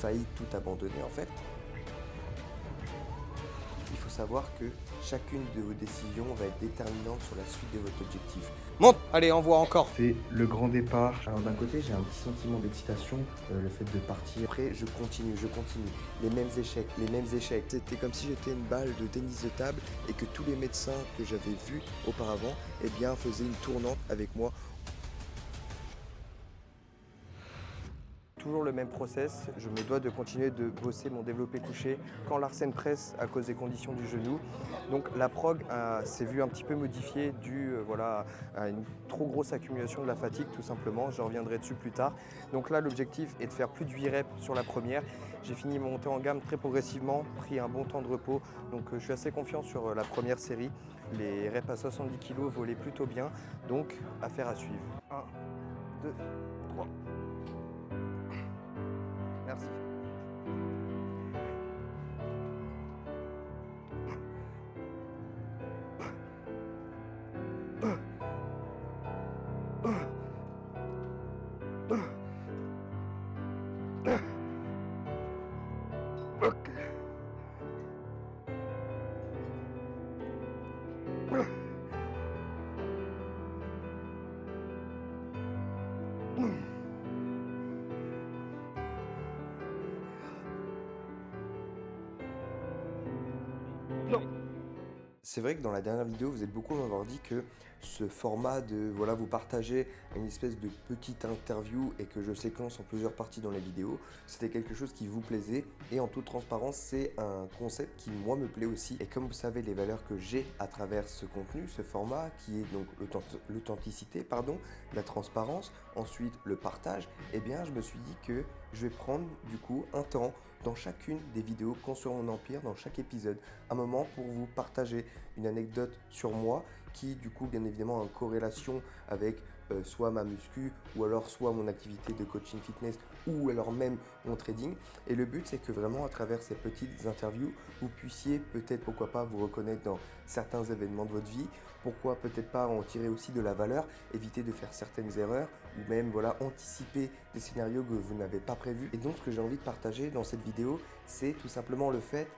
failli tout abandonner en fait. Il faut savoir que chacune de vos décisions va être déterminante sur la suite de votre objectif. Monte, allez, envoie encore. C'est le grand départ. Alors d'un côté, j'ai un petit sentiment d'excitation, le fait de partir. Après, je continue. Les mêmes échecs. C'était comme si j'étais une balle de tennis de table et que tous les médecins que j'avais vus auparavant, eh bien, faisaient une tournante avec moi. Toujours le même process, je me dois de continuer de bosser mon développé couché quand l'arsène presse à cause des conditions du genou. Donc la prog s'est vue un petit peu modifiée dû à une trop grosse accumulation de la fatigue tout simplement, je reviendrai dessus plus tard. Donc là l'objectif est de faire plus de 8 reps sur la première. J'ai fini mon montée en gamme très progressivement, pris un bon temps de repos, donc je suis assez confiant sur la première série. Les reps à 70 kg volaient plutôt bien, donc affaire à suivre. 1, 2, 3. Merci. Ok. C'est vrai que dans la dernière vidéo, vous êtes beaucoup à m'avoir dit que ce format de vous partager une espèce de petite interview et que je séquence en plusieurs parties dans les vidéos, c'était quelque chose qui vous plaisait et en toute transparence, c'est un concept qui moi me plaît aussi. Et comme vous savez, les valeurs que j'ai à travers ce contenu, ce format qui est donc l'authenticité, la transparence, ensuite le partage, eh bien je me suis dit que je vais prendre du coup un temps dans chacune des vidéos Construire mon empire, dans chaque épisode, un moment pour vous partager une anecdote sur moi qui du coup bien évidemment en corrélation avec soit ma muscu ou alors soit mon activité de coaching fitness ou alors même mon trading. Et le but c'est que vraiment à travers ces petites interviews, vous puissiez peut-être pourquoi pas vous reconnaître dans certains événements de votre vie, pourquoi peut-être pas en tirer aussi de la valeur, éviter de faire certaines erreurs ou même anticiper des scénarios que vous n'avez pas prévus. Et donc ce que j'ai envie de partager dans cette vidéo, c'est tout simplement le fait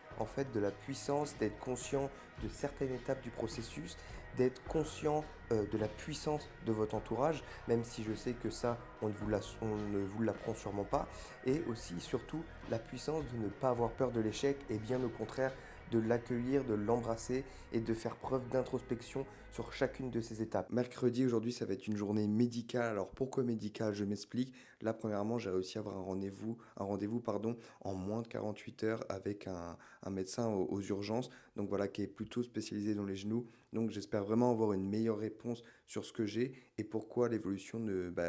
de la puissance d'être conscient de certaines étapes du processus, d'être conscient de la puissance de votre entourage, même si je sais que ça, on ne vous l'apprend sûrement pas, et aussi surtout la puissance de ne pas avoir peur de l'échec et bien au contraire de l'accueillir, de l'embrasser et de faire preuve d'introspection sur chacune de ces étapes. Mercredi, aujourd'hui, ça va être une journée médicale. Alors pourquoi médicale? Je m'explique. Là, premièrement, j'ai réussi à avoir un rendez-vous en moins de 48 heures avec un médecin aux urgences, donc voilà, qui est plutôt spécialisé dans les genoux. Donc j'espère vraiment avoir une meilleure réponse sur ce que j'ai et pourquoi l'évolution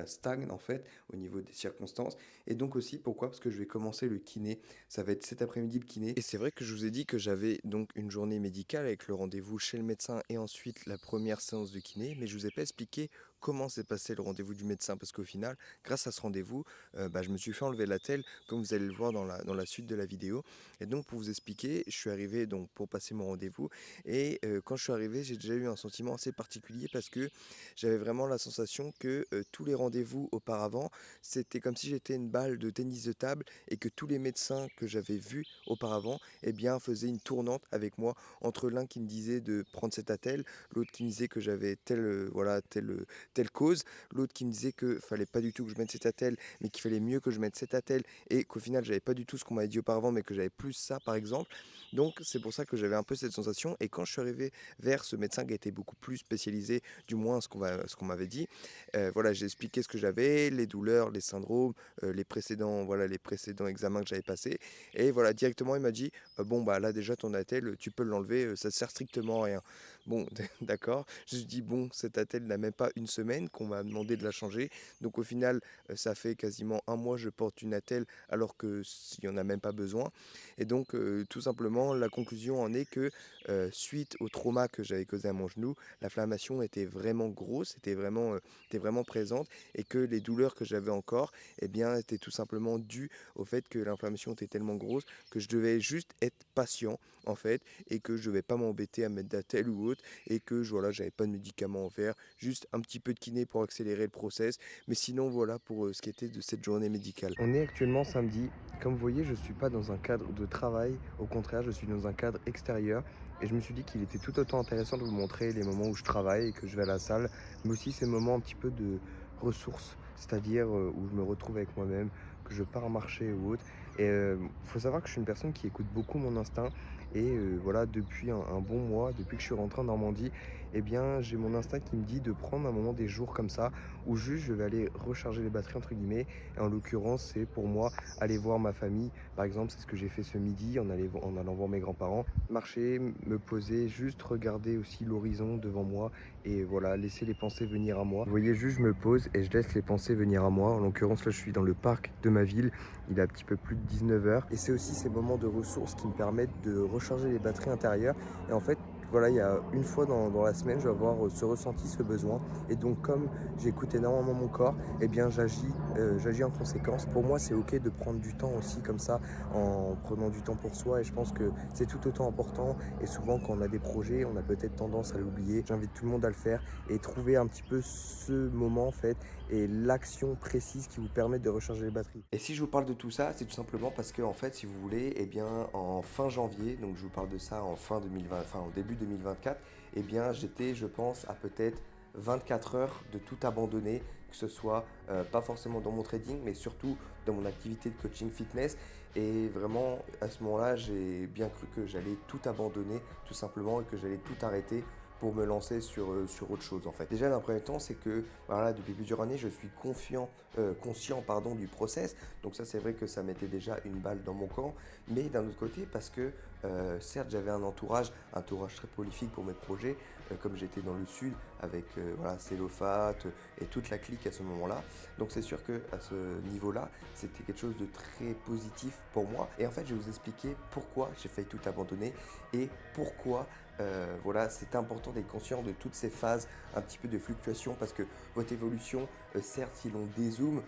stagne en fait au niveau des circonstances. Et donc aussi pourquoi, parce que je vais commencer le kiné. Ça va être cet après-midi le kiné. Et c'est vrai que je vous ai dit que j'avais donc une journée médicale avec le rendez-vous chez le médecin et ensuite la première séance de kiné, mais je vous ai pas expliqué comment s'est passé le rendez-vous du médecin parce qu'au final, grâce à ce rendez-vous, je me suis fait enlever la telle comme vous allez le voir dans la suite de la vidéo. Et donc pour vous expliquer, je suis arrivé donc pour passer mon rendez-vous et quand je suis arrivé, j'ai déjà eu un sentiment assez particulier parce que j'avais vraiment la sensation que tous les rendez-vous auparavant, c'était comme si j'étais une balle de tennis de table et que tous les médecins que j'avais vus auparavant, eh bien, faisaient une tournante avec moi entre l'un qui me disait de prendre cet attel, l'autre qui me disait que j'avais telle cause, l'autre qui me disait que fallait pas du tout que je mette cet attel, mais qu'il fallait mieux que je mette cet attel et qu'au final, j'avais pas du tout ce qu'on m'avait dit auparavant, mais que j'avais plus ça, par exemple. Donc, c'est pour ça que j'avais un peu cette sensation. Et quand je suis arrivé vers ce médecin qui était beaucoup plus spécialisé, du moins ce qu'on m'avait dit, j'ai expliqué ce que j'avais, les douleurs, les syndromes, les précédents examens que j'avais passés. Et voilà, directement, il m'a dit, bon, bah là, déjà, ton attel, tu peux l'enlever, ça sert strictement à rien. Bon, d'accord. Je me suis dit, bon, cet attel n'a même pas une semaine qu'on m'a demandé de la changer. Donc, au final, ça fait quasiment un mois, je porte une attelle alors que s'il n'y en a même pas besoin. Et donc, tout simplement, la conclusion en est que suite au trauma que j'avais causé à mon genou, l'inflammation était vraiment grosse, était vraiment présente et que les douleurs que j'avais encore, eh bien, étaient tout simplement dues au fait que l'inflammation était tellement grosse que je devais juste être patient en fait et que je ne devais pas m'embêter à mettre d'attelle ou autre et que j'avais pas de médicaments à faire, juste un petit peu de kiné pour accélérer le process. Mais sinon, voilà pour ce qui était de cette journée médicale. On est actuellement samedi. Comme vous voyez, je ne suis pas dans un cadre de travail. Au contraire, je suis dans un cadre extérieur. Et je me suis dit qu'il était tout autant intéressant de vous montrer les moments où je travaille et que je vais à la salle, mais aussi ces moments un petit peu de ressources, c'est-à-dire où je me retrouve avec moi-même, que je pars marcher ou autre. Et faut savoir que je suis une personne qui écoute beaucoup mon instinct. Et voilà, depuis un bon mois, depuis que je suis rentré en Normandie, eh bien, j'ai mon instinct qui me dit de prendre un moment des jours comme ça, où juste je vais aller recharger les batteries, entre guillemets. Et en l'occurrence, c'est pour moi aller voir ma famille. Par exemple, c'est ce que j'ai fait ce midi en allant voir mes grands-parents. Marcher, me poser, juste regarder aussi l'horizon devant moi et voilà, laisser les pensées venir à moi. Vous voyez, juste je me pose et je laisse les pensées venir à moi. En l'occurrence, là, je suis dans le parc de ma ville. Il est un petit peu plus de 19h. Et c'est aussi ces moments de ressources qui me permettent de recharger les batteries intérieures. Et en fait, voilà, il y a une fois dans la semaine, je vais avoir ce ressenti, ce besoin. Et donc, comme j'écoute énormément mon corps, eh bien, j'agis en conséquence. Pour moi, c'est ok de prendre du temps aussi comme ça, en prenant du temps pour soi. Et je pense que c'est tout autant important. Et souvent, quand on a des projets, on a peut-être tendance à l'oublier. J'invite tout le monde à le faire et trouver un petit peu ce moment, en fait, et l'action précise qui vous permet de recharger les batteries. Et si je vous parle de tout ça, c'est tout simplement parce que, en fait, si vous voulez, eh bien, en fin janvier, donc je vous parle de ça en fin 2020, enfin au début 2024, eh bien, j'étais, je pense, à peut-être 24 heures de tout abandonner, que ce soit pas forcément dans mon trading, mais surtout dans mon activité de coaching fitness. Et vraiment, à ce moment-là, j'ai bien cru que j'allais tout abandonner, tout simplement, et que j'allais tout arrêter pour me lancer sur autre chose en fait. Déjà d'un premier temps, c'est que voilà, depuis plusieurs années, je suis conscient pardon, du process. Donc ça, c'est vrai que ça mettait déjà une balle dans mon camp. Mais d'un autre côté, parce que certes, j'avais un entourage très prolifique pour mes projets, comme j'étais dans le sud avec voilà, Célophat et toute la clique à ce moment-là. Donc c'est sûr que à ce niveau-là, c'était quelque chose de très positif pour moi. Et en fait, je vais vous expliquer pourquoi j'ai failli tout abandonner et pourquoi voilà, c'est important d'être conscient de toutes ces phases un petit peu de fluctuation parce que votre évolution, certes, si l'on dézoome,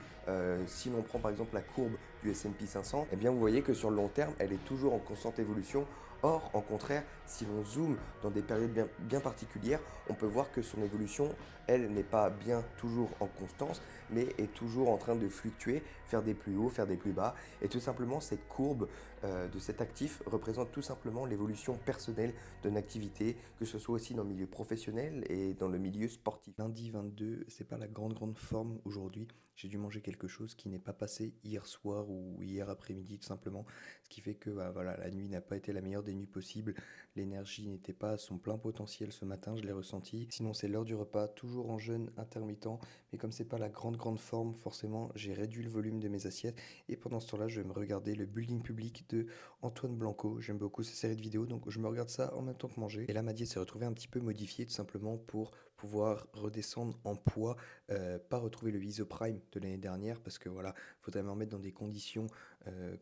si l'on prend par exemple la courbe du S&P 500, eh bien vous voyez que sur le long terme, elle est toujours en constante évolution. Or, en contraire, si l'on zoome dans des périodes bien particulières, on peut voir que son évolution, elle, n'est pas bien toujours en constance, mais est toujours en train de fluctuer, faire des plus hauts, faire des plus bas. Et tout simplement, cette courbe de cet actif représente tout simplement l'évolution personnelle d'une activité, que ce soit aussi dans le milieu professionnel et dans le milieu sportif. Lundi 22, c'est pas la grande forme aujourd'hui. J'ai dû manger quelque chose qui n'est pas passé hier soir ou hier après-midi tout simplement, ce qui fait que bah, voilà, la nuit n'a pas été la meilleure des nuits possibles. L'énergie n'était pas à son plein potentiel ce matin, je l'ai ressenti. Sinon, c'est l'heure du repas, toujours en jeûne intermittent, mais comme c'est pas la grande forme, forcément, j'ai réduit le volume de mes assiettes. Et pendant ce temps-là, je vais me regarder le building public de Antoine Blanco. J'aime beaucoup cette série de vidéos, donc je me regarde ça en même temps que manger. Et là, ma diète s'est retrouvée un petit peu modifiée, tout simplement pour pouvoir redescendre en poids, pas retrouver le isoprime de l'année dernière, parce que voilà, faudrait me remettre dans des conditions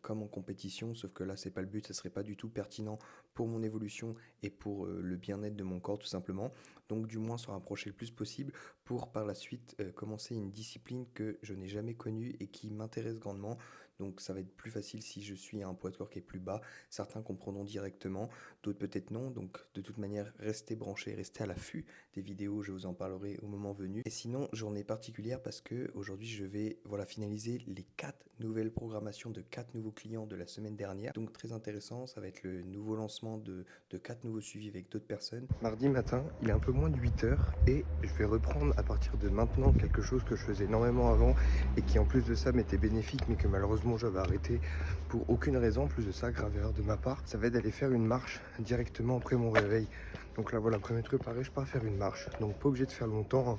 comme en compétition, sauf que là, c'est pas le but, ça serait pas du tout pertinent pour mon évolution et pour le bien-être de mon corps, tout simplement. Donc, du moins, se rapprocher le plus possible pour par la suite commencer une discipline que je n'ai jamais connue et qui m'intéresse grandement. Donc ça va être plus facile si je suis à un poids de corps qui est plus bas. Certains comprendront directement, d'autres peut-être non. Donc de toute manière, restez branchés, restez à l'affût des vidéos, je vous en parlerai au moment venu. Et sinon, journée particulière parce que aujourd'hui je vais voilà, finaliser les 4 nouvelles programmations de 4 nouveaux clients de la semaine dernière. Donc très intéressant, ça va être le nouveau lancement de 4 nouveaux suivis avec d'autres personnes. Mardi matin, il est un peu moins de 8h et je vais reprendre à partir de maintenant quelque chose que je faisais énormément avant et qui en plus de ça m'était bénéfique mais que malheureusement j'avais arrêté pour aucune raison. En plus de ça, grave erreur de ma part, ça va être d'aller faire une marche directement après mon réveil. Donc là voilà, pour m'être préparé, je pars faire une marche. Donc pas obligé de faire longtemps,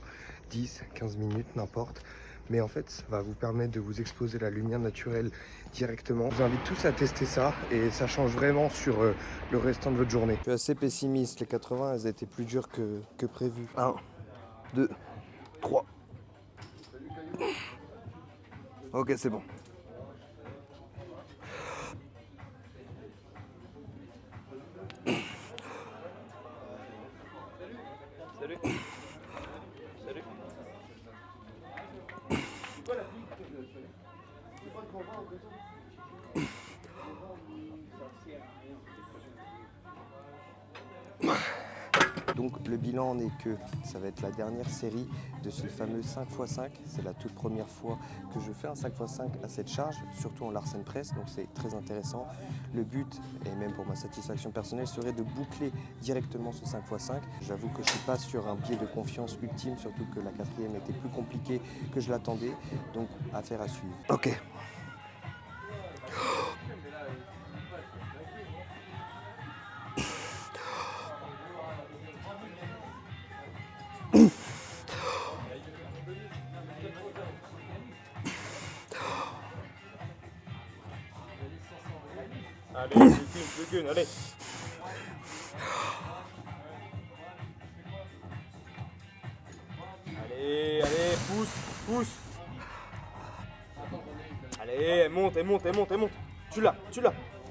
10, 15 minutes, n'importe. Mais en fait, ça va vous permettre de vous exposer à la lumière naturelle directement. Je vous invite tous à tester ça et ça change vraiment sur le restant de votre journée. Je suis assez pessimiste, les 80 elles étaient plus dures que prévu. 1, 2, 3. Ok, c'est bon. Salut. Salut. Donc le bilan n'est que ça va être la dernière série de ce fameux 5x5. C'est la toute première fois que je fais un 5x5 à cette charge, surtout en Larsen Press, donc c'est très intéressant. Le but, et même pour ma satisfaction personnelle, serait de boucler directement ce 5x5. J'avoue que je ne suis pas sur un biais de confiance ultime, surtout que la quatrième était plus compliquée que je l'attendais, donc affaire à suivre. Ok. Allez, plus qu'une, allez. Allez, pousse. Allez, elle monte. Tu l'as.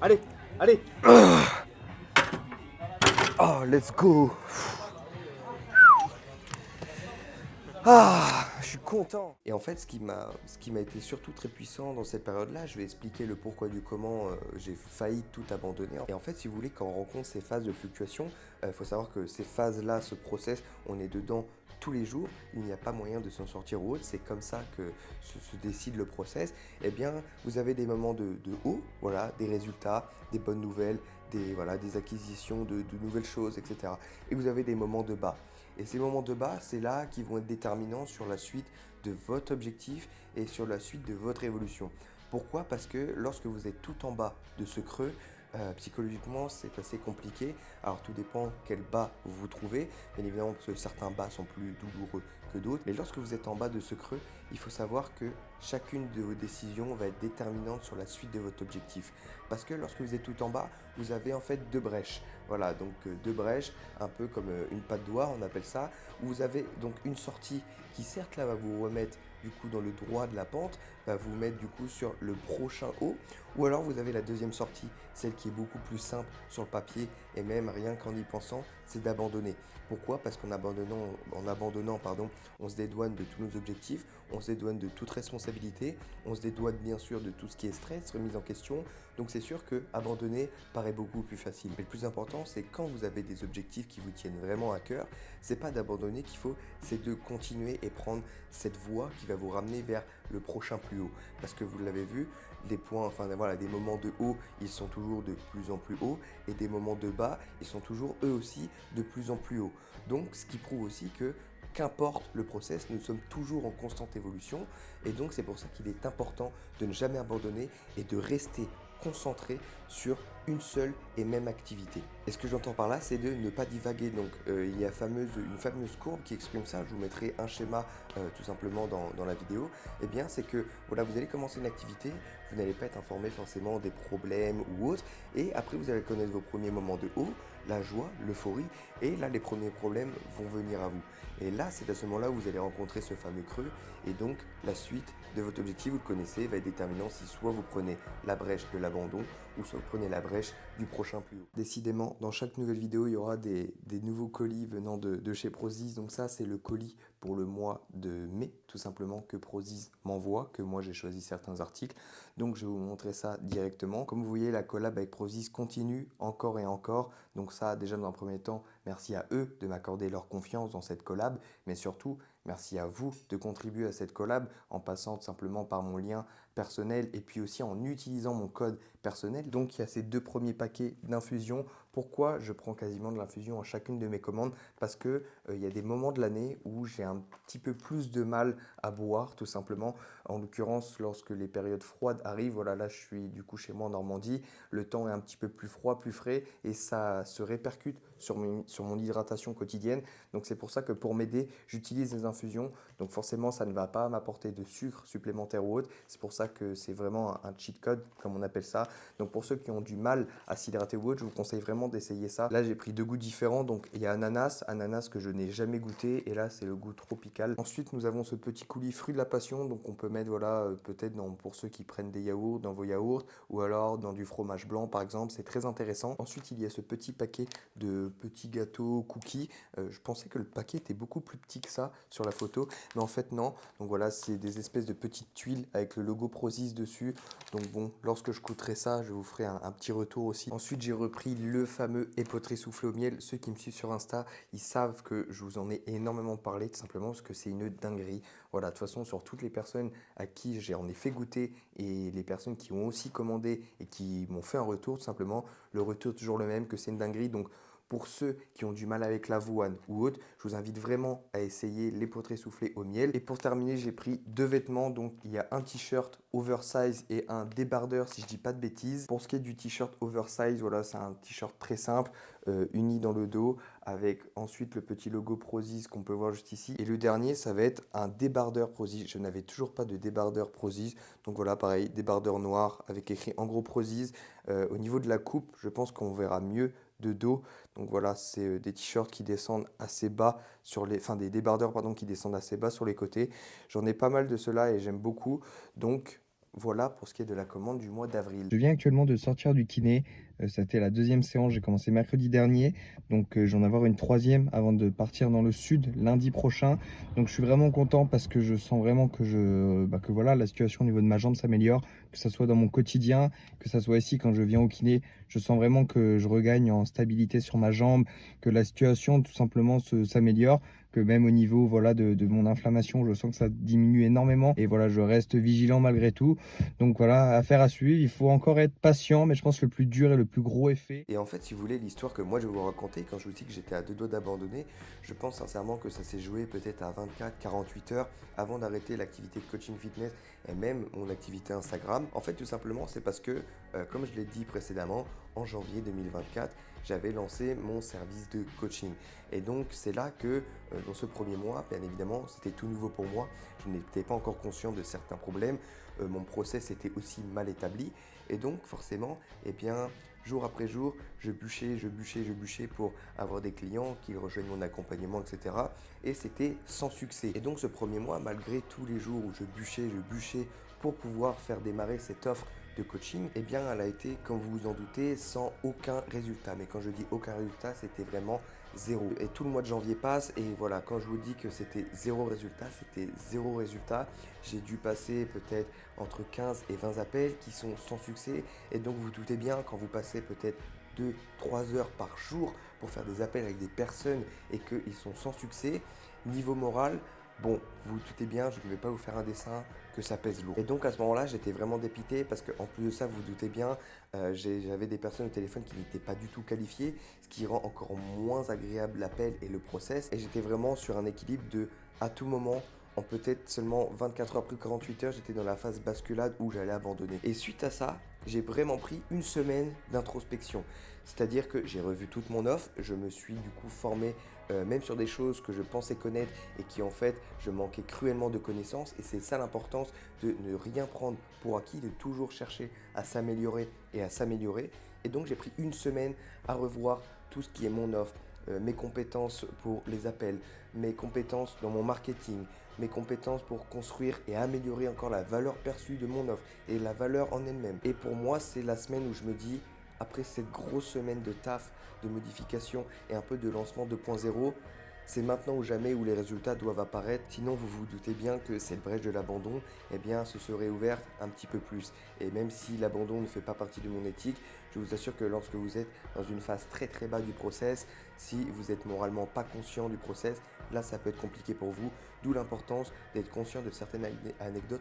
Allez. Oh, let's go. Ah, je suis content. Et en fait, ce qui m'a été surtout très puissant dans cette période-là, je vais expliquer le pourquoi du comment j'ai failli tout abandonner. Et en fait, si vous voulez, quand on rencontre ces phases de fluctuation, il faut savoir que ces phases-là, ce process, on est dedans tous les jours. Il n'y a pas moyen de s'en sortir ou autre. C'est comme ça que se décide le process. Eh bien, vous avez des moments de haut, voilà, des résultats, des bonnes nouvelles, des acquisitions de nouvelles choses, etc. Et vous avez des moments de bas. Et ces moments de bas, c'est là qui vont être déterminants sur la suite de votre objectif et sur la suite de votre évolution. Pourquoi? Parce que lorsque vous êtes tout en bas de ce creux, psychologiquement, c'est assez compliqué. Alors, tout dépend quel bas vous vous trouvez. Bien évidemment, que certains bas sont plus douloureux que d'autres. Mais lorsque vous êtes en bas de ce creux, il faut savoir que chacune de vos décisions va être déterminante sur la suite de votre objectif. Parce que lorsque vous êtes tout en bas, vous avez en fait deux brèches. Voilà, donc deux brèches, un peu comme une patte d'oie, on appelle ça, où vous avez donc une sortie qui certes là va vous remettre du coup dans le droit de la pente, va vous mettre du coup sur le prochain haut, ou alors vous avez la deuxième sortie, celle qui est beaucoup plus simple sur le papier, et même rien qu'en y pensant, c'est d'abandonner. Pourquoi? Parce qu'en abandonnant, on se dédouane de tous nos objectifs, on se dédouane de toute responsabilité, on se dédouane bien sûr de tout ce qui est stress, remise en question. Donc c'est sûr que abandonner paraît beaucoup plus facile. Mais le plus important, c'est quand vous avez des objectifs qui vous tiennent vraiment à cœur, c'est pas d'abandonner qu'il faut, c'est de continuer et prendre cette voie qui va vous ramener vers le prochain plus haut. Parce que vous l'avez vu, des moments de haut, ils sont toujours de plus en plus hauts, et des moments de bas, ils sont toujours eux aussi de plus en plus hauts. Donc ce qui prouve aussi que qu'importe le process, nous sommes toujours en constante évolution, et donc c'est pour ça qu'il est important de ne jamais abandonner et de rester concentré sur une seule et même activité. Et ce que j'entends par là, c'est de ne pas divaguer. Donc il y a une fameuse courbe qui exprime ça. Je vous mettrai un schéma tout simplement dans la vidéo. Eh bien, c'est que voilà, vous allez commencer une activité, vous n'allez pas être informé forcément des problèmes ou autres, et après vous allez connaître vos premiers moments de haut, la joie, l'euphorie, et là les premiers problèmes vont venir à vous. Et là, c'est à ce moment-là où vous allez rencontrer ce fameux creux, et donc la suite de votre objectif, vous le connaissez, va être déterminant si soit vous prenez la brèche de l'abandon, ou soit vous prenez la brèche du prochain plus haut. Décidément, dans chaque nouvelle vidéo, il y aura des nouveaux colis venant de chez Prozis. Donc ça, c'est le colis pour le mois de mai, tout simplement, que Prozis m'envoie, que moi j'ai choisi certains articles. Donc je vais vous montrer ça directement. Comme vous voyez, la collab avec Prozis continue encore et encore. Donc ça, déjà dans un premier temps, merci à eux de m'accorder leur confiance dans cette collab, mais surtout, merci à vous de contribuer à cette collab en passant tout simplement par mon lien personnel et puis aussi en utilisant mon code personnel. Donc il y a ces deux premiers paquets d'infusion. Pourquoi je prends quasiment de l'infusion à chacune de mes commandes? Parce que il y a des moments de l'année où j'ai un petit peu plus de mal à boire tout simplement. En l'occurrence, lorsque les périodes froides arrivent, voilà, là je suis du coup chez moi en Normandie, le temps est un petit peu plus froid, plus frais, et ça se répercute sur mon hydratation quotidienne. Donc c'est pour ça que pour m'aider, j'utilise des infusions. Donc forcément, ça ne va pas m'apporter de sucre supplémentaire ou autre. C'est pour ça que c'est vraiment un cheat code, comme on appelle ça. Donc pour ceux qui ont du mal à s'hydrater ou autre, je vous conseille vraiment d'essayer ça. Là, j'ai pris deux goûts différents. Donc il y a ananas que je n'ai jamais goûté, et là c'est le goût tropical. Ensuite, nous avons ce petit coulis fruit de la passion. Donc on peut mettre, voilà, peut-être pour ceux qui prennent des yaourts, dans vos yaourts, ou alors dans du fromage blanc par exemple. C'est très intéressant. Ensuite, il y a ce petit paquet de petits gâteaux cookies. Je pensais que le paquet était beaucoup plus petit que ça sur la photo, mais en fait non. Donc voilà, c'est des espèces de petites tuiles avec le logo Prozis dessus. Donc bon, lorsque je coûterai ça, je vous ferai un petit retour aussi. Ensuite, j'ai repris le fameux épeautré soufflé au miel. Ceux qui me suivent sur Insta, ils savent que je vous en ai énormément parlé, tout simplement parce que c'est une dinguerie. Voilà, de toute façon, sur toutes les personnes à qui j'en ai fait goûter et les personnes qui ont aussi commandé et qui m'ont fait un retour, tout simplement, le retour est toujours le même, que c'est une dinguerie. Donc, pour ceux qui ont du mal avec l'avoine ou autre, je vous invite vraiment à essayer l'épeautré soufflé au miel. Et pour terminer, j'ai pris 2 vêtements. Donc, il y a un t-shirt oversize et un débardeur, si je dis pas de bêtises. Pour ce qui est du t-shirt oversize, voilà, c'est un t-shirt très simple, uni dans le dos, avec ensuite le petit logo Prozis qu'on peut voir juste ici. Et le dernier, ça va être un débardeur Prozis. Je n'avais toujours pas de débardeur Prozis. Donc voilà, pareil, débardeur noir avec écrit en gros Prozis. Au niveau de la coupe, je pense qu'on verra mieux de dos. Donc voilà, c'est des t-shirts qui descendent assez bas sur les, enfin des débardeurs pardon qui descendent assez bas sur les côtés. J'en ai pas mal de ceux-là et j'aime beaucoup. Donc voilà pour ce qui est de la commande du mois d'avril. Je viens actuellement de sortir du kiné. Ça a été la deuxième séance. J'ai commencé mercredi dernier. Donc, je vais en avoir une troisième avant de partir dans le sud lundi prochain. Donc, je suis vraiment content parce que je sens vraiment que voilà, la situation au niveau de ma jambe s'améliore, que ça soit dans mon quotidien, que ça soit ici quand je viens au kiné. Je sens vraiment que je regagne en stabilité sur ma jambe, que la situation tout simplement s'améliore, que même au niveau voilà, de mon inflammation, je sens que ça diminue énormément. Et voilà, je reste vigilant malgré tout. Donc voilà, affaire à suivre. Il faut encore être patient, mais je pense que le plus dur et le plus gros effet. Et en fait, si vous voulez, l'histoire que moi je vais vous raconter, quand je vous dis que j'étais à 2 doigts d'abandonner, je pense sincèrement que ça s'est joué peut-être à 24-48 heures avant d'arrêter l'activité de coaching fitness et même mon activité Instagram. En fait, tout simplement, c'est parce que, comme je l'ai dit précédemment, en janvier 2024, j'avais lancé mon service de coaching. Et donc, c'est là que, dans ce premier mois, bien évidemment, c'était tout nouveau pour moi. Je n'étais pas encore conscient de certains problèmes. Mon process était aussi mal établi. Et donc, forcément, eh bien, jour après jour, je bûchais pour avoir des clients qui rejoignent mon accompagnement, etc. Et c'était sans succès. Et donc, ce premier mois, malgré tous les jours où je bûchais pour pouvoir faire démarrer cette offre de coaching, eh bien, elle a été, comme vous vous en doutez, sans aucun résultat. Mais quand je dis aucun résultat, c'était vraiment zéro. Et tout le mois de janvier passe et voilà, quand je vous dis que c'était zéro résultat, c'était zéro résultat. J'ai dû passer peut-être entre 15 et 20 appels qui sont sans succès. Et donc vous doutez bien, quand vous passez peut-être 2-3 heures par jour pour faire des appels avec des personnes et qu'ils sont sans succès, niveau moral, bon, vous vous doutez bien, je ne vais pas vous faire un dessin, que ça pèse lourd. Et donc à ce moment-là, j'étais vraiment dépité parce qu'en plus de ça, vous vous doutez bien, j'avais des personnes au téléphone qui n'étaient pas du tout qualifiées, ce qui rend encore moins agréable l'appel et le process. Et j'étais vraiment sur un équilibre de à tout moment, en peut-être seulement 24 heures plus 48 heures, j'étais dans la phase basculade où j'allais abandonner. Et suite à ça, j'ai vraiment pris une semaine d'introspection. C'est-à-dire que j'ai revu toute mon offre, je me suis du coup formé même sur des choses que je pensais connaître et qui en fait je manquais cruellement de connaissances. Et c'est ça l'importance de ne rien prendre pour acquis, de toujours chercher à s'améliorer et à s'améliorer. Et donc j'ai pris une semaine à revoir tout ce qui est mon offre, mes compétences pour les appels, mes compétences dans mon marketing, mes compétences pour construire et améliorer encore la valeur perçue de mon offre et la valeur en elle-même. Et pour moi, c'est la semaine où je me dis, après cette grosse semaine de taf, de modification et un peu de lancement 2.0, c'est maintenant ou jamais où les résultats doivent apparaître. Sinon, vous vous doutez bien que cette brèche de l'abandon, eh bien, se serait ouverte un petit peu plus. Et même si l'abandon ne fait pas partie de mon éthique, je vous assure que lorsque vous êtes dans une phase très très bas du process, si vous êtes moralement pas conscient du process, là ça peut être compliqué pour vous. D'où l'importance d'être conscient de certaines anecdotes,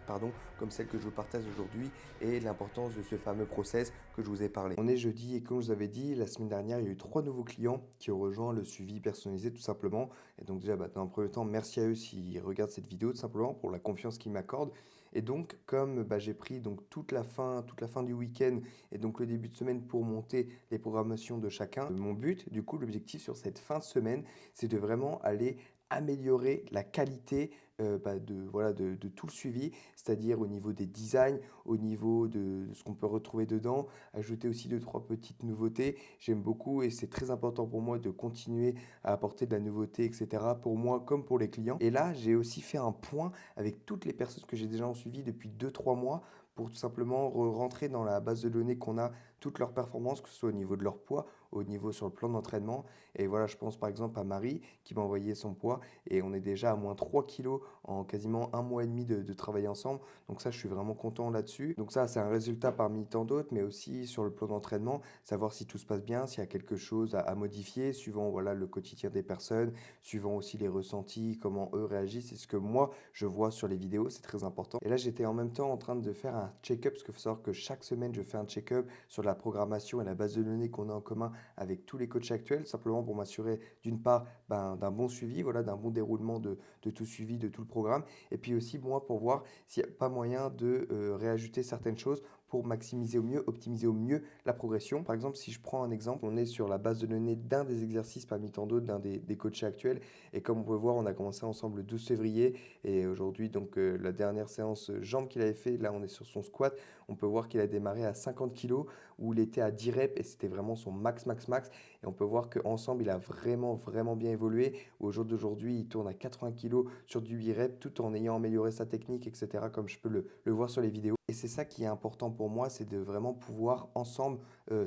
comme celle que je vous partage aujourd'hui, et l'importance de ce fameux process que je vous ai parlé. On est jeudi et comme je vous avais dit, la semaine dernière, il y a eu 3 nouveaux clients qui ont rejoint le suivi personnalisé tout simplement. Et donc déjà, dans un premier temps, merci à eux s'ils regardent cette vidéo tout simplement pour la confiance qu'ils m'accordent. Et donc, comme j'ai pris donc toute la fin du week-end et donc le début de semaine pour monter les programmations de chacun, mon but, du coup, l'objectif sur cette fin de semaine, c'est de vraiment aller améliorer la qualité de tout le suivi, c'est-à-dire au niveau des designs, au niveau de ce qu'on peut retrouver dedans, ajouter aussi 2-3 petites nouveautés. J'aime beaucoup et c'est très important pour moi de continuer à apporter de la nouveauté, etc. pour moi comme pour les clients. Et là, j'ai aussi fait un point avec toutes les personnes que j'ai déjà en suivi depuis 2-3 mois pour tout simplement rentrer dans la base de données qu'on a toutes leurs performances, que ce soit au niveau de leur poids, au niveau sur le plan d'entraînement. Et voilà, je pense par exemple à Marie qui m'a envoyé son poids et on est déjà à moins 3 kilos en quasiment un mois et demi de travail ensemble. Donc ça, je suis vraiment content là-dessus. Donc ça, c'est un résultat parmi tant d'autres, mais aussi sur le plan d'entraînement, savoir si tout se passe bien, s'il y a quelque chose à modifier, suivant voilà, le quotidien des personnes, suivant aussi les ressentis, comment eux réagissent. Et ce que moi, je vois sur les vidéos, c'est très important. Et là, j'étais en même temps en train de faire un check-up, parce qu'il faut savoir que chaque semaine, je fais un check-up sur la programmation et la base de données qu'on a en commun avec tous les coachs actuels, simplement pour m'assurer d'une part d'un bon suivi, voilà, d'un bon déroulement de tout suivi, de tout le programme, et puis aussi moi pour voir s'il n'y a pas moyen de réajouter certaines choses pour maximiser au mieux, optimiser au mieux la progression. Par exemple, si je prends un exemple, on est sur la base de données d'un des exercices parmi tant d'autres, d'un des coachs actuels, et comme on peut voir, on a commencé ensemble le 12 février, et aujourd'hui, donc la dernière séance jambes qu'il avait fait, là on est sur son squat, on peut voir qu'il a démarré à 50 kilos, où il était à 10 reps, et c'était vraiment son max, max, max, et on peut voir qu'ensemble, il a vraiment, vraiment bien évolué. Au jour d'aujourd'hui, il tourne à 80 kilos sur du 8 reps, tout en ayant amélioré sa technique, etc., comme je peux le voir sur les vidéos. Et c'est ça qui est important pour moi, c'est de vraiment pouvoir ensemble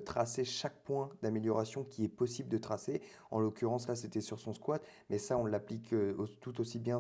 tracer chaque point d'amélioration qui est possible de tracer. En l'occurrence, là, c'était sur son squat, mais ça, on l'applique tout aussi bien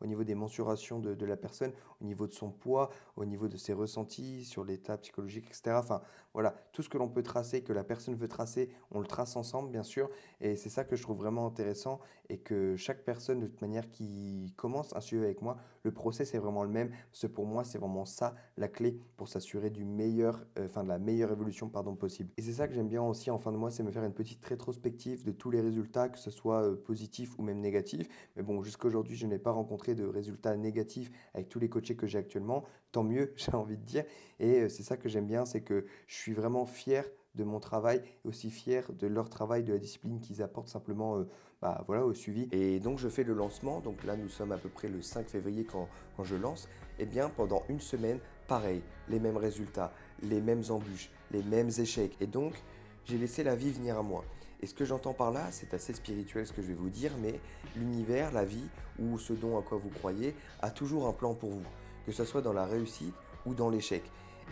au niveau des mensurations de la personne, au niveau de son poids, au niveau de ses ressentis, sur l'état psychologique, etc. Enfin, voilà, tout ce que l'on peut tracer, que la personne veut tracer, on le trace ensemble, bien sûr. Et c'est ça que je trouve vraiment intéressant et que chaque personne, de toute manière, qui commence un suivi avec moi, le process est vraiment le même. Parce que pour moi, c'est vraiment ça la clé pour s'assurer du meilleur, de la meilleure évolution pardon, possible. Et c'est ça que j'aime bien aussi en fin de mois, c'est me faire une petite rétrospective de tous les résultats, que ce soit positif ou même négatif. Mais bon, jusqu'à aujourd'hui, je n'ai pas rencontré de résultats négatifs avec tous les coachés que j'ai actuellement. Tant mieux, j'ai envie de dire. Et c'est ça que j'aime bien, c'est que je suis vraiment fier de mon travail et aussi fier de leur travail, de la discipline qu'ils apportent simplement voilà, au suivi. Et donc je fais le lancement, donc là nous sommes à peu près le 5 février quand je lance. Et bien pendant une semaine, pareil, les mêmes résultats, les mêmes embûches, les mêmes échecs. Et donc j'ai laissé la vie venir à moi. Et ce que j'entends par là, c'est assez spirituel ce que je vais vous dire, mais l'univers, la vie, ou ce dont à quoi vous croyez, a toujours un plan pour vous, que ce soit dans la réussite ou dans l'échec.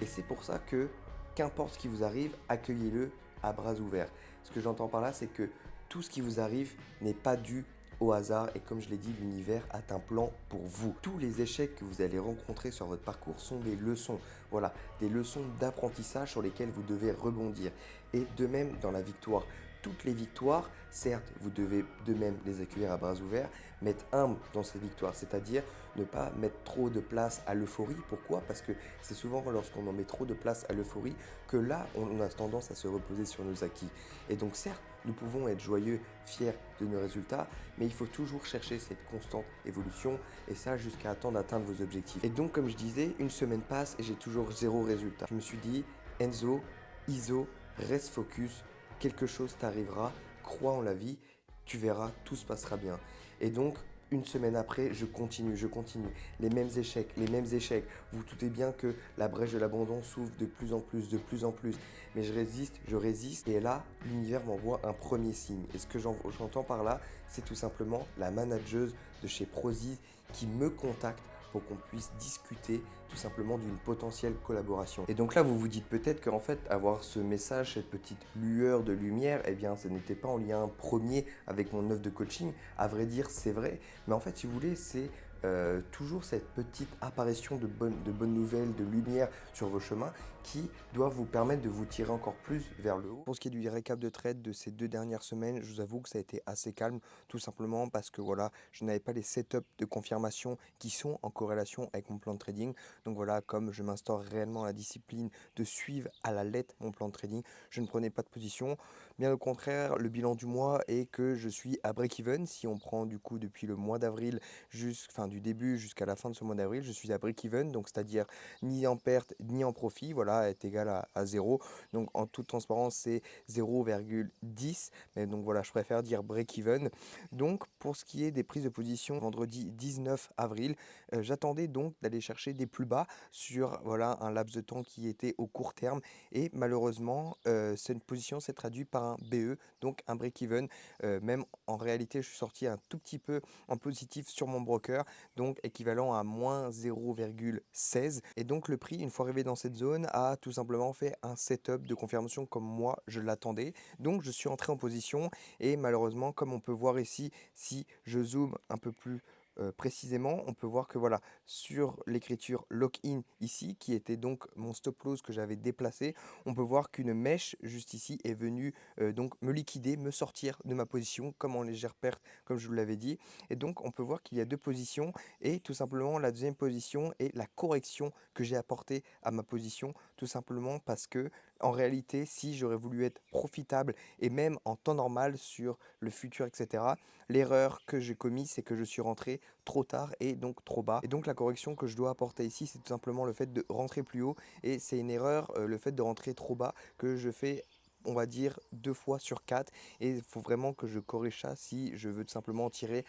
Et c'est pour ça que, qu'importe ce qui vous arrive, accueillez-le à bras ouverts. Ce que j'entends par là, c'est que tout ce qui vous arrive n'est pas dû au hasard et comme je l'ai dit, l'univers a un plan pour vous. Tous les échecs que vous allez rencontrer sur votre parcours sont des leçons. Voilà, des leçons d'apprentissage sur lesquelles vous devez rebondir. Et de même dans la victoire. Toutes les victoires, certes, vous devez de même les accueillir à bras ouverts, mais être humble dans ces victoires, c'est-à-dire ne pas mettre trop de place à l'euphorie. Pourquoi? Parce que c'est souvent lorsqu'on en met trop de place à l'euphorie que là, on a tendance à se reposer sur nos acquis. Et donc certes, nous pouvons être joyeux, fiers de nos résultats, mais il faut toujours chercher cette constante évolution, et ça jusqu'à attendre d'atteindre vos objectifs. Et donc, comme je disais, une semaine passe et j'ai toujours zéro résultat. Je me suis dit, Enzo, ISO, reste focus, quelque chose t'arrivera, crois en la vie, tu verras, tout se passera bien. Et donc, une semaine après, je continue. Les mêmes échecs, les mêmes échecs. Vous vous doutez bien que la brèche de l'abandon s'ouvre de plus en plus, de plus en plus. Mais je résiste. Et là, l'univers m'envoie un premier signe. Et ce que j'entends par là, c'est tout simplement la manageuse de chez Prozis qui me contacte pour qu'on puisse discuter tout simplement d'une potentielle collaboration. Et donc là, vous vous dites peut-être qu'en fait, avoir ce message, cette petite lueur de lumière, eh bien, ce n'était pas en lien premier avec mon offre de coaching. À vrai dire, c'est vrai. Mais en fait, si vous voulez, c'est toujours cette petite apparition de bonnes nouvelles, de lumière sur vos chemins qui doivent vous permettre de vous tirer encore plus vers le haut. Pour ce qui est du récap de trade de ces 2 dernières semaines, je vous avoue que ça a été assez calme, tout simplement parce que voilà, je n'avais pas les setups de confirmation qui sont en corrélation avec mon plan de trading. Donc voilà, comme je m'instaure réellement la discipline de suivre à la lettre mon plan de trading, je ne prenais pas de position. Bien au contraire, le bilan du mois est que je suis à break-even. Si on prend du coup depuis le mois d'avril, du début jusqu'à la fin de ce mois d'avril, je suis à break-even, donc c'est-à-dire ni en perte ni en profit, voilà, est égal à 0. Donc en toute transparence, c'est 0,10, mais donc voilà, je préfère dire break-even. Donc pour ce qui est des prises de position, vendredi 19 avril, j'attendais donc d'aller chercher des plus bas sur voilà, un laps de temps qui était au court terme et malheureusement, cette position s'est traduite par un BE, donc un break-even. Même en réalité, je suis sorti un tout petit peu en positif sur mon broker, donc équivalent à moins 0,16. Et donc le prix, une fois arrivé dans cette zone, a a tout simplement fait un setup de confirmation comme moi je l'attendais. Donc je suis entré en position et malheureusement, comme on peut voir ici, si je zoome un peu plus précisément, on peut voir que voilà, sur l'écriture lock-in ici, qui était donc mon stop loss que j'avais déplacé, on peut voir qu'une mèche juste ici est venue donc me liquider, me sortir de ma position comme en légère perte, comme je vous l'avais dit. Et donc on peut voir qu'il y a deux positions et tout simplement la deuxième position est la correction que j'ai apportée à ma position, tout simplement parce que en réalité, si j'aurais voulu être profitable et même en temps normal sur le futur, etc., l'erreur que j'ai commise, c'est que je suis rentré trop tard et donc trop bas. Et donc la correction que je dois apporter ici, c'est tout simplement le fait de rentrer plus haut. Et c'est une erreur, le fait de rentrer trop bas, que je fais, on va dire, 2 fois sur 4. Et il faut vraiment que je corrige ça si je veux tout simplement tirer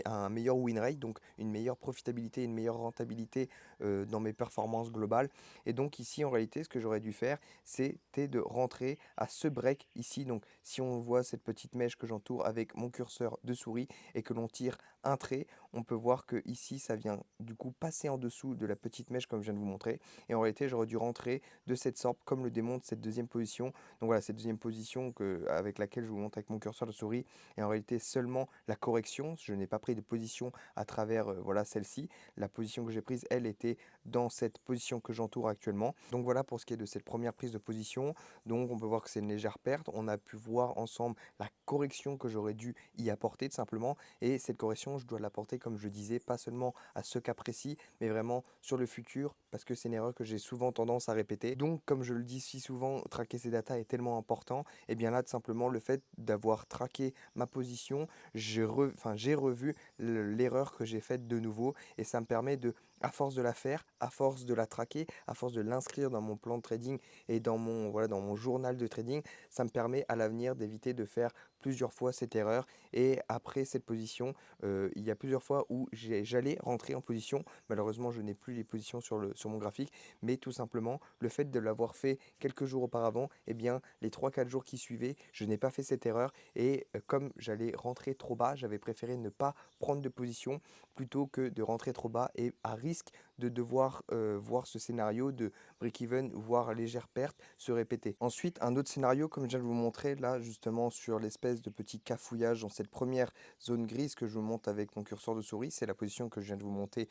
un meilleur win rate, donc une meilleure profitabilité, une meilleure rentabilité dans mes performances globales. Et donc ici, en réalité, ce que j'aurais dû faire, c'était de rentrer à ce break ici. Donc si on voit cette petite mèche que j'entoure avec mon curseur de souris et que l'on tire un trait, on peut voir que ici, ça vient du coup passer en dessous de la petite mèche comme je viens de vous montrer. Et en réalité, j'aurais dû rentrer de cette sorte, comme le démontre cette deuxième position. Donc voilà, cette deuxième position avec laquelle je vous montre avec mon curseur de souris. Et en réalité, seulement la correction. Je n'ai pas pris de position à travers voilà celle-ci. La position que j'ai prise, elle, était dans cette position que j'entoure actuellement. Donc voilà pour ce qui est de cette première prise de position. Donc on peut voir que c'est une légère perte. On a pu voir ensemble la correction que j'aurais dû y apporter tout simplement. Et cette correction, je dois l'apporter comme je disais, pas seulement à ce cas précis, mais vraiment sur le futur, parce que c'est une erreur que j'ai souvent tendance à répéter. Donc comme je le dis si souvent, traquer ces datas est tellement important. Et bien là, tout simplement, le fait d'avoir traqué ma position, j'ai revu l'erreur que j'ai faite de nouveau. Et ça me permet de, à force de la faire, à force de la traquer, à force de l'inscrire dans mon plan de trading et dans dans mon journal de trading, ça me permet à l'avenir d'éviter de faire plusieurs fois cette erreur. Et après cette position, il y a plusieurs fois où j'allais rentrer en position. Malheureusement, je n'ai plus les positions sur mon graphique, mais tout simplement, le fait de l'avoir fait quelques jours auparavant, eh bien, les 3 4 jours qui suivaient, je n'ai pas fait cette erreur. Et comme j'allais rentrer trop bas, j'avais préféré ne pas prendre de position plutôt que de rentrer trop bas et à risque de devoir voir ce scénario de break-even, voire légère perte, se répéter. Ensuite, un autre scénario, comme je viens de vous montrer là, justement sur l'espèce de petit cafouillage dans cette première zone grise que je vous montre avec mon curseur de souris, c'est la position que je viens de vous montrer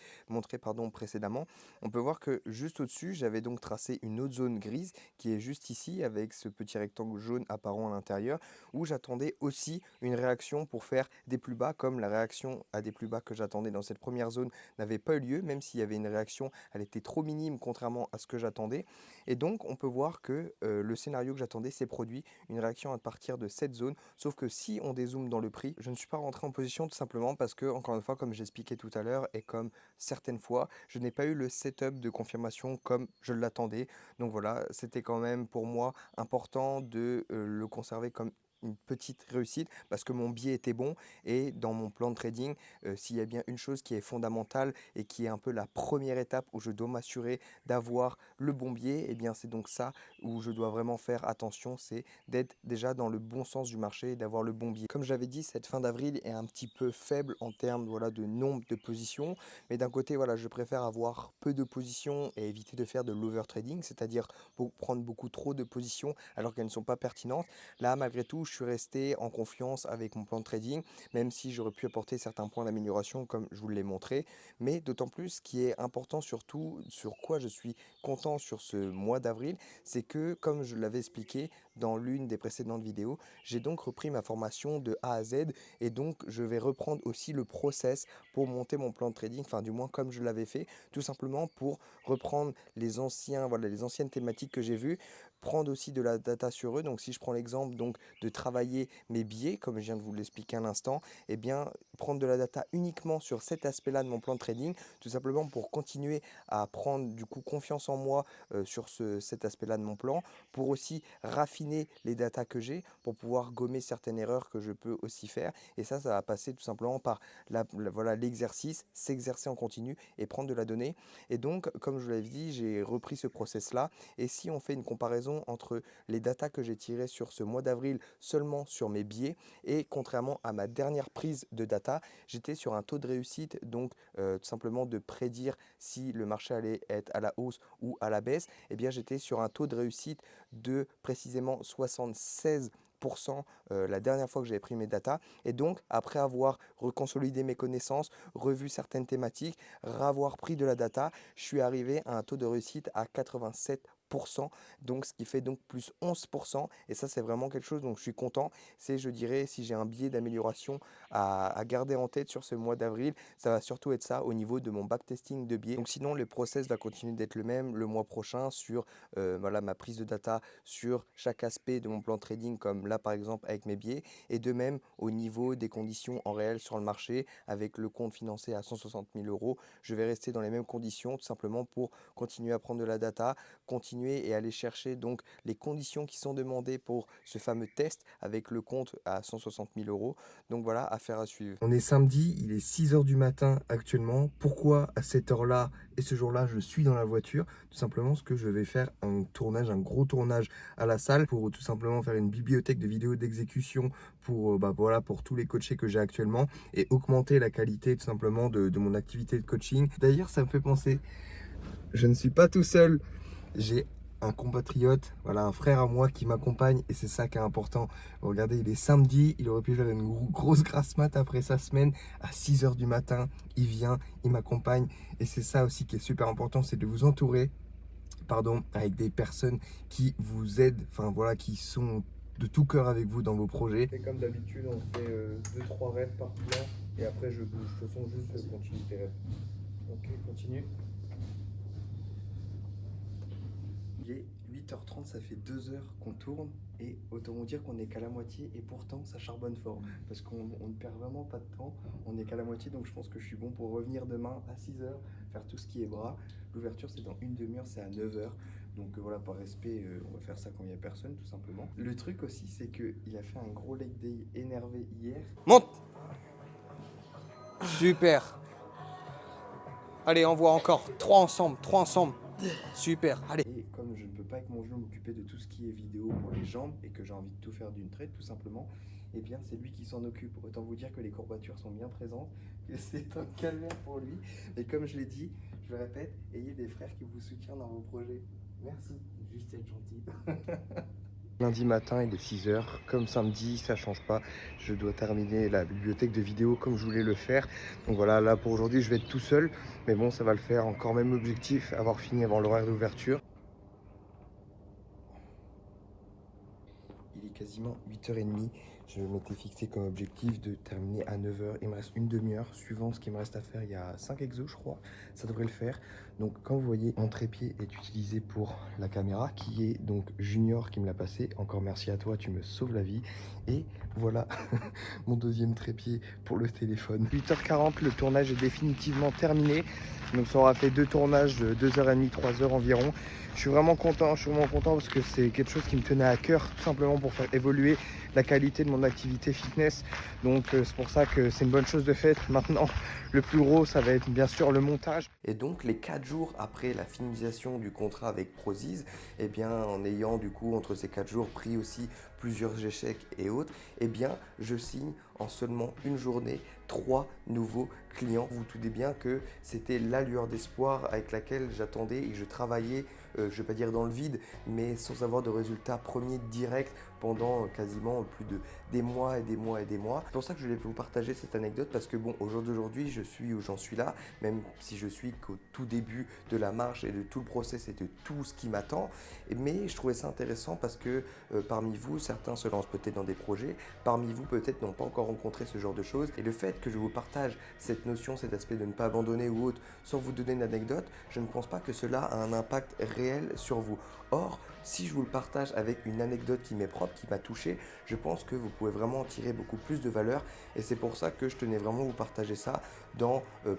précédemment. On peut voir que juste au-dessus, j'avais donc tracé une autre zone grise qui est juste ici avec ce petit rectangle jaune apparent à l'intérieur où j'attendais aussi une réaction pour faire des plus bas comme la réaction à des plus bas que j'attendais dans cette première zone n'avait pas eu lieu, même s'il y avait une réaction, elle était trop minime contrairement à ce que j'attendais. Et donc on peut voir que le scénario que j'attendais s'est produit, une réaction à partir de cette zone, sauf que si on dézoome dans le prix, je ne suis pas rentré en position tout simplement parce que, encore une fois, comme j'expliquais tout à l'heure et comme certaines fois, je n'ai pas eu le setup de confirmation comme je l'attendais. Donc voilà, c'était quand même pour moi important de le conserver comme une petite réussite parce que mon biais était bon et dans mon plan de trading, s'il y a bien une chose qui est fondamentale et qui est un peu la première étape où je dois m'assurer d'avoir le bon biais, et bien c'est donc ça où je dois vraiment faire attention, c'est d'être déjà dans le bon sens du marché et d'avoir le bon biais. Comme je l'avais dit, cette fin d'avril est un petit peu faible en termes voilà, de nombre de positions, mais d'un côté, voilà, je préfère avoir peu de positions et éviter de faire de l'overtrading, c'est-à-dire pour prendre beaucoup trop de positions alors qu'elles ne sont pas pertinentes. Là, malgré tout, je suis resté en confiance avec mon plan de trading, même si j'aurais pu apporter certains points d'amélioration comme je vous l'ai montré. Mais d'autant plus, ce qui est important surtout, sur quoi je suis content sur ce mois d'avril, c'est que, comme je l'avais expliqué dans l'une des précédentes vidéos, j'ai donc repris ma formation de A à Z et donc je vais reprendre aussi le process pour monter mon plan de trading, enfin du moins comme je l'avais fait, tout simplement pour reprendre les anciennes thématiques que j'ai vues, prendre aussi de la data sur eux. Donc si je prends l'exemple donc de travailler mes biais, comme je viens de vous l'expliquer à l'instant, et bien prendre de la data uniquement sur cet aspect-là de mon plan de trading, tout simplement pour continuer à prendre du coup confiance en moi sur cet aspect-là de mon plan, pour aussi raffiner les datas que j'ai, pour pouvoir gommer certaines erreurs que je peux aussi faire. Et ça va passer tout simplement par voilà, l'exercice, s'exercer en continu et prendre de la donnée. Et donc, comme je l'avais dit, j'ai repris ce process-là. Et si on fait une comparaison comparaison entre les datas que j'ai tirées sur ce mois d'avril seulement sur mes billets et contrairement à ma dernière prise de data, j'étais sur un taux de réussite, donc tout simplement de prédire si le marché allait être à la hausse ou à la baisse, eh bien j'étais sur un taux de réussite de précisément 76% la dernière fois que j'avais pris mes datas. Et donc, après avoir reconsolidé mes connaissances, revu certaines thématiques, avoir pris de la data, je suis arrivé à un taux de réussite à 87%, donc ce qui fait donc plus 11%. Et ça, c'est vraiment quelque chose dont je suis content. C'est, je dirais, si j'ai un biais d'amélioration à garder en tête sur ce mois d'avril, ça va surtout être ça au niveau de mon backtesting de biais. Donc sinon, le process va continuer d'être le même le mois prochain sur voilà, ma prise de data, sur chaque aspect de mon plan de trading, comme là par exemple avec mes biais, et de même au niveau des conditions en réel sur le marché, avec le compte financé à 160 000 euros, je vais rester dans les mêmes conditions tout simplement pour continuer à prendre de la data, continuer et aller chercher donc les conditions qui sont demandées pour ce fameux test avec le compte à 160 000 euros. Donc voilà, affaire à suivre. On est samedi, il est 6 h du matin actuellement. Pourquoi à cette heure-là et ce jour-là, je suis dans la voiture? Tout simplement parce que je vais faire un tournage, un gros tournage à la salle pour tout simplement faire une bibliothèque de vidéos d'exécution pour, voilà, pour tous les coachés que j'ai actuellement et augmenter la qualité tout simplement de mon activité de coaching. D'ailleurs, ça me fait penser, je ne suis pas tout seul. J'ai un compatriote, voilà, un frère à moi qui m'accompagne et c'est ça qui est important. Regardez, il est samedi, il aurait pu faire une grosse grasse mat après sa semaine. À 6 h du matin, il vient, il m'accompagne et c'est ça aussi qui est super important, c'est de vous entourer, avec des personnes qui vous aident, enfin voilà, qui sont de tout cœur avec vous dans vos projets. Et comme d'habitude, on fait 2-3 rêves par plan et après je bouge. De toute façon, juste continue tes rêves. Ok, continue. Il est 8 h 30, ça fait 2 heures qu'on tourne et autant vous dire qu'on n'est qu'à la moitié et pourtant ça charbonne fort parce qu'on ne perd vraiment pas de temps, on n'est qu'à la moitié donc je pense que je suis bon pour revenir demain à 6 h, faire tout ce qui est bras. L'ouverture c'est dans une demi-heure, c'est à 9 h, donc voilà, par respect on va faire ça quand il n'y a personne tout simplement. Le truc aussi c'est qu'il a fait un gros leg day énervé hier. Monte! Super! Allez, envoie encore, 3 ensemble, 3 ensemble. Super, allez. Et comme je ne peux pas avec mon genou m'occuper de tout ce qui est vidéo pour les jambes et que j'ai envie de tout faire d'une traite tout simplement, eh bien c'est lui qui s'en occupe. Autant vous dire que les courbatures sont bien présentes, que c'est un calvaire pour lui. Et comme je l'ai dit, je le répète, ayez des frères qui vous soutiennent dans vos projets. Merci, juste être gentil. Lundi matin, il est 6 h, comme samedi, ça change pas. Je dois terminer la bibliothèque de vidéos comme je voulais le faire. Donc voilà, là pour aujourd'hui, je vais être tout seul. Mais bon, ça va le faire. Encore même objectif, avoir fini avant l'horaire d'ouverture. Il est quasiment 8 h 30. Je m'étais fixé comme objectif de terminer à 9 h. Il me reste une demi-heure. Suivant ce qu'il me reste à faire, il y a 5 exos, je crois. Ça devrait le faire. Donc, quand vous voyez, mon trépied est utilisé pour la caméra, qui est donc Junior qui me l'a passé. Encore merci à toi, tu me sauves la vie. Et voilà, mon deuxième trépied pour le téléphone. 8 h 40, le tournage est définitivement terminé. Donc, ça aura fait 2 tournages de 2 h 30, 3 h environ. Je suis vraiment content parce que c'est quelque chose qui me tenait à cœur, tout simplement pour faire évoluer la qualité de mon activité fitness. Donc c'est pour ça que c'est une bonne chose de faite. Maintenant, le plus gros, ça va être bien sûr le montage. Et donc les 4 jours après la finalisation du contrat avec Prozis, eh bien en ayant du coup entre ces 4 jours pris aussi plusieurs échecs et autres, eh bien je signe en seulement une journée 3 nouveaux clients. Vous vous doutez bien que c'était la lueur d'espoir avec laquelle j'attendais et que je travaillais, je ne vais pas dire dans le vide, mais sans avoir de résultats premiers directs pendant quasiment plus de des mois et des mois et des mois. C'est pour ça que je voulais vous partager cette anecdote parce que bon, au jour d'aujourd'hui, je suis où j'en suis là, même si je suis qu'au tout début de la marche et de tout le process et de tout ce qui m'attend. Mais je trouvais ça intéressant parce que parmi vous, certains se lancent peut-être dans des projets, parmi vous peut-être n'ont pas encore rencontré ce genre de choses. Et le fait que je vous partage cette notion, cet aspect de ne pas abandonner ou autre, sans vous donner une anecdote, je ne pense pas que cela a un impact réel sur vous. Or, si je vous le partage avec une anecdote qui m'est propre, qui m'a touché, je pense que vous pouvez vraiment en tirer beaucoup plus de valeur. Et c'est pour ça que je tenais vraiment à vous partager ça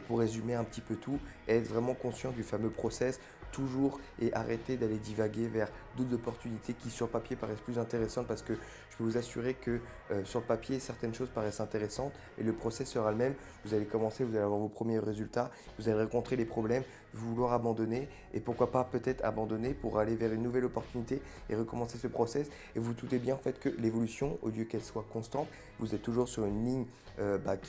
pour résumer un petit peu tout, et être vraiment conscient du fameux process toujours et arrêter d'aller divaguer vers d'autres opportunités qui sur papier paraissent plus intéressantes parce que je peux vous assurer que sur le papier certaines choses paraissent intéressantes et le process sera le même. Vous allez commencer, vous allez avoir vos premiers résultats, vous allez rencontrer les problèmes, vouloir abandonner et pourquoi pas peut-être abandonner pour aller vers une nouvelle opportunité et recommencer ce process. Et vous doutez bien en fait que l'évolution, au lieu qu'elle soit constante, vous êtes toujours sur une ligne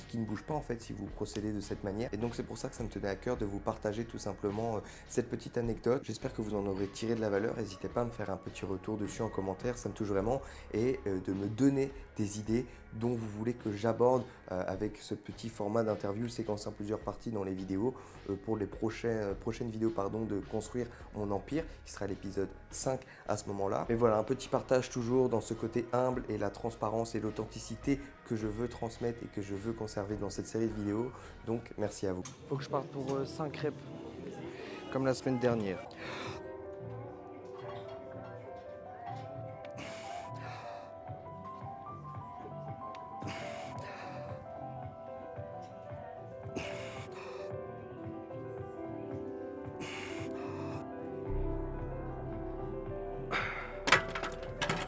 qui ne bouge pas en fait si vous procédez de cette manière. Et donc c'est pour ça que ça me tenait à cœur de vous partager tout simplement cette petite anecdote. J'espère que vous en aurez tiré de la valeur. N'hésitez pas à me faire un petit retour dessus en commentaire, ça me touche vraiment, et de me donner des idées dont vous voulez que j'aborde avec ce petit format d'interview séquencé en plusieurs parties dans les vidéos pour les prochaines vidéos de construire mon empire qui sera l'épisode 5 à ce moment-là. Mais voilà, un petit partage toujours dans ce côté humble et la transparence et l'authenticité que je veux transmettre et que je veux conserver dans cette série de vidéos. Donc merci à vous. Faut que je parte pour 5 reps comme la semaine dernière.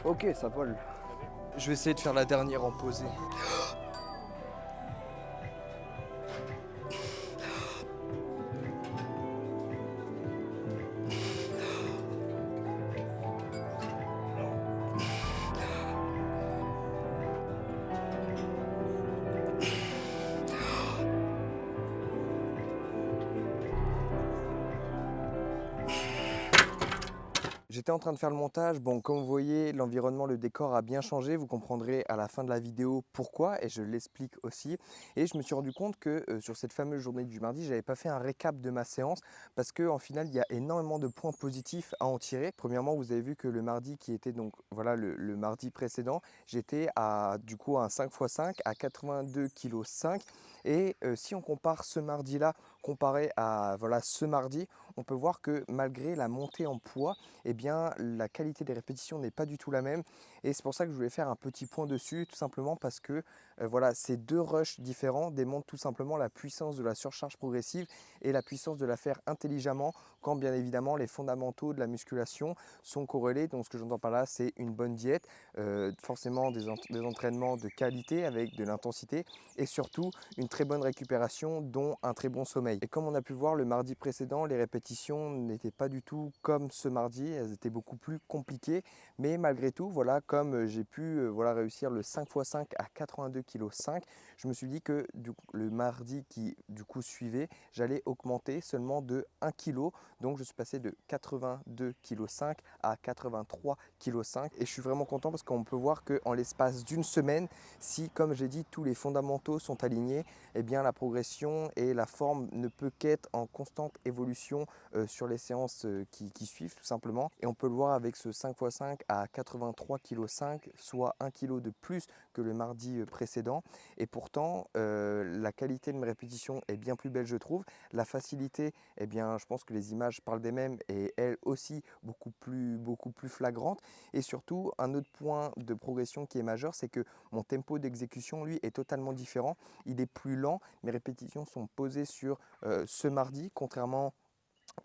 Ok, ça vole. Je vais essayer de faire la dernière en posé. J'étais en train de faire le montage. Bon, comme vous voyez, l'environnement, le décor a bien changé. Vous comprendrez à la fin de la vidéo pourquoi et je l'explique aussi. Et je me suis rendu compte que sur cette fameuse journée du mardi, je n'avais pas fait un récap de ma séance parce qu'en final, il y a énormément de points positifs à en tirer. Premièrement, vous avez vu que le mardi qui était donc voilà le mardi précédent, j'étais à du coup un 5x5 à 82,5 kg. Et si on compare ce mardi-là comparé à voilà, ce mardi, on peut voir que malgré la montée en poids, eh bien, la qualité des répétitions n'est pas du tout la même. Et c'est pour ça que je voulais faire un petit point dessus, tout simplement parce que voilà, ces deux rushs différents démontrent tout simplement la puissance de la surcharge progressive et la puissance de la faire intelligemment quand bien évidemment les fondamentaux de la musculation sont corrélés. Donc ce que j'entends par là, c'est une bonne diète, forcément des entraînements de qualité avec de l'intensité et surtout une très bonne récupération dont un très bon sommeil. Et comme on a pu voir le mardi précédent, les répétitions n'étaient pas du tout comme ce mardi, elles étaient beaucoup plus compliquées, mais malgré tout, voilà, comme j'ai pu voilà, réussir le 5x5 à 82,5 kg, je me suis dit que le mardi qui du coup suivait, j'allais augmenter seulement de 1 kg, donc je suis passé de 82,5 kg à 83,5 kg et je suis vraiment content parce qu'on peut voir qu'en l'espace d'une semaine, si comme j'ai dit tous les fondamentaux sont alignés, eh bien la progression et la forme ne peut qu'être en constante évolution sur les séances qui suivent tout simplement. Et on peut le voir avec ce 5x5 à 83,5 kg, soit 1 kg de plus que le mardi précédent. Et pourtant, la qualité de mes répétitions est bien plus belle, je trouve. La facilité, eh bien, je pense que les images parlent d'elles-mêmes et elles aussi beaucoup plus flagrantes. Et surtout, un autre point de progression qui est majeur, c'est que mon tempo d'exécution, lui, est totalement différent. Il est plus lent. Mes répétitions sont posées sur ce mardi, contrairement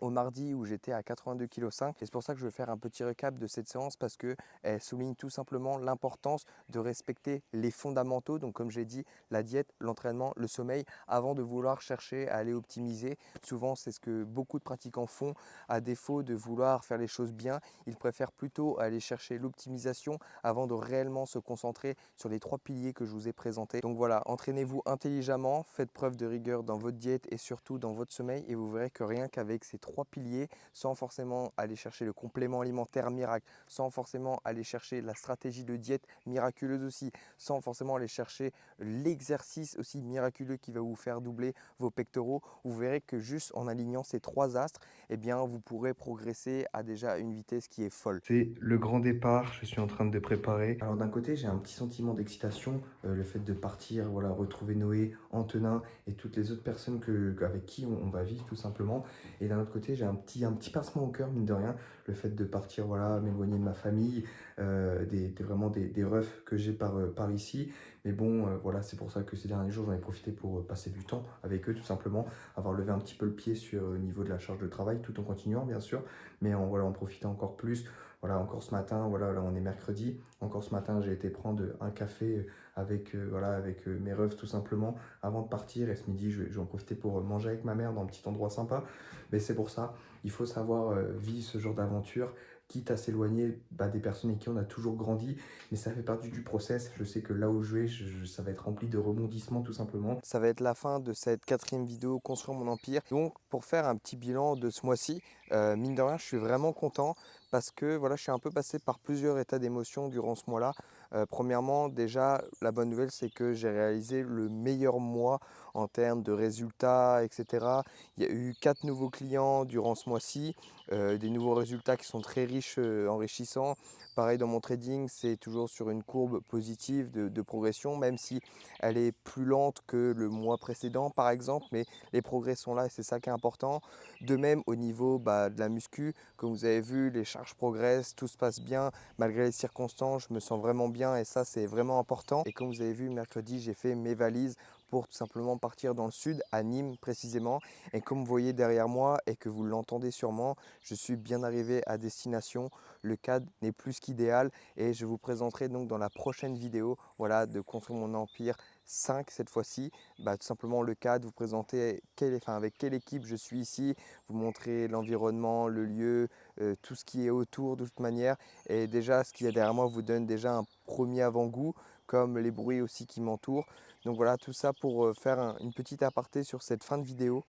au mardi où j'étais à 82,5 kg. Et c'est pour ça que je vais faire un petit récap de cette séance parce qu'elle souligne tout simplement l'importance de respecter les fondamentaux. Donc comme j'ai dit, la diète, l'entraînement, le sommeil, avant de vouloir chercher à aller optimiser. Souvent, c'est ce que beaucoup de pratiquants font. À défaut de vouloir faire les choses bien, ils préfèrent plutôt aller chercher l'optimisation avant de réellement se concentrer sur les 3 piliers que je vous ai présentés. Donc voilà, entraînez-vous intelligemment, faites preuve de rigueur dans votre diète et surtout dans votre sommeil et vous verrez que rien qu'avec ces 3 piliers, sans forcément aller chercher le complément alimentaire miracle, sans forcément aller chercher la stratégie de diète miraculeuse aussi, sans forcément aller chercher l'exercice aussi miraculeux qui va vous faire doubler vos pectoraux, vous verrez que juste en alignant ces 3 astres, eh bien, vous pourrez progresser à déjà une vitesse qui est folle. C'est le grand départ, je suis en train de préparer. Alors d'un côté, j'ai un petit sentiment d'excitation, le fait de partir, voilà, retrouver Noé, Antonin et toutes les autres personnes avec qui on va vivre tout simplement. Et d'un d'un autre côté, j'ai un petit pincement au cœur, mine de rien, le fait de partir, voilà, m'éloigner de ma famille, vraiment des refs que j'ai par ici. Mais bon, voilà, c'est pour ça que ces derniers jours, j'en ai profité pour passer du temps avec eux, tout simplement, avoir levé un petit peu le pied sur au niveau de la charge de travail, tout en continuant, bien sûr, mais voilà, en profitant encore plus. Voilà, encore ce matin, voilà, là on est mercredi, encore ce matin, j'ai été prendre un café avec, voilà, avec mes refs, tout simplement, avant de partir. Et ce midi, je vais en profiter pour manger avec ma mère dans un petit endroit sympa. Mais c'est pour ça, il faut savoir vivre ce genre d'aventure, quitte à s'éloigner des personnes avec qui on a toujours grandi. Mais ça fait partie du process. Je sais que là où je vais, ça va être rempli de rebondissements tout simplement. Ça va être la fin de cette 4e vidéo, Construire mon empire. Donc pour faire un petit bilan de ce mois-ci, mine de rien, je suis vraiment content parce que voilà, je suis un peu passé par plusieurs états d'émotion durant ce mois-là. Premièrement, déjà, la bonne nouvelle, c'est que j'ai réalisé le meilleur mois en termes de résultats, etc. Il y a eu 4 nouveaux clients durant ce mois-ci, des nouveaux résultats qui sont très riches, enrichissants. Pareil dans mon trading, c'est toujours sur une courbe positive de progression, même si elle est plus lente que le mois précédent, par exemple, mais les progrès sont là et c'est ça qui est important. De même, au niveau de la muscu, comme vous avez vu, les charges progressent, tout se passe bien, malgré les circonstances, je me sens vraiment bien et ça, c'est vraiment important. Et comme vous avez vu, mercredi, j'ai fait mes valises pour tout simplement partir dans le sud, à Nîmes précisément. Et comme vous voyez derrière moi et que vous l'entendez sûrement, je suis bien arrivé à destination. Le cadre n'est plus qu'idéal et je vous présenterai donc dans la prochaine vidéo, voilà, de Construire mon empire 5 cette fois-ci, tout simplement le cadre, vous présenter avec quelle équipe je suis ici, vous montrer l'environnement, le lieu, tout ce qui est autour de toute manière. Et déjà, ce qu'il y a derrière moi vous donne déjà un premier avant-goût, comme les bruits aussi qui m'entourent. Donc voilà, tout ça pour faire une petite aparté sur cette fin de vidéo.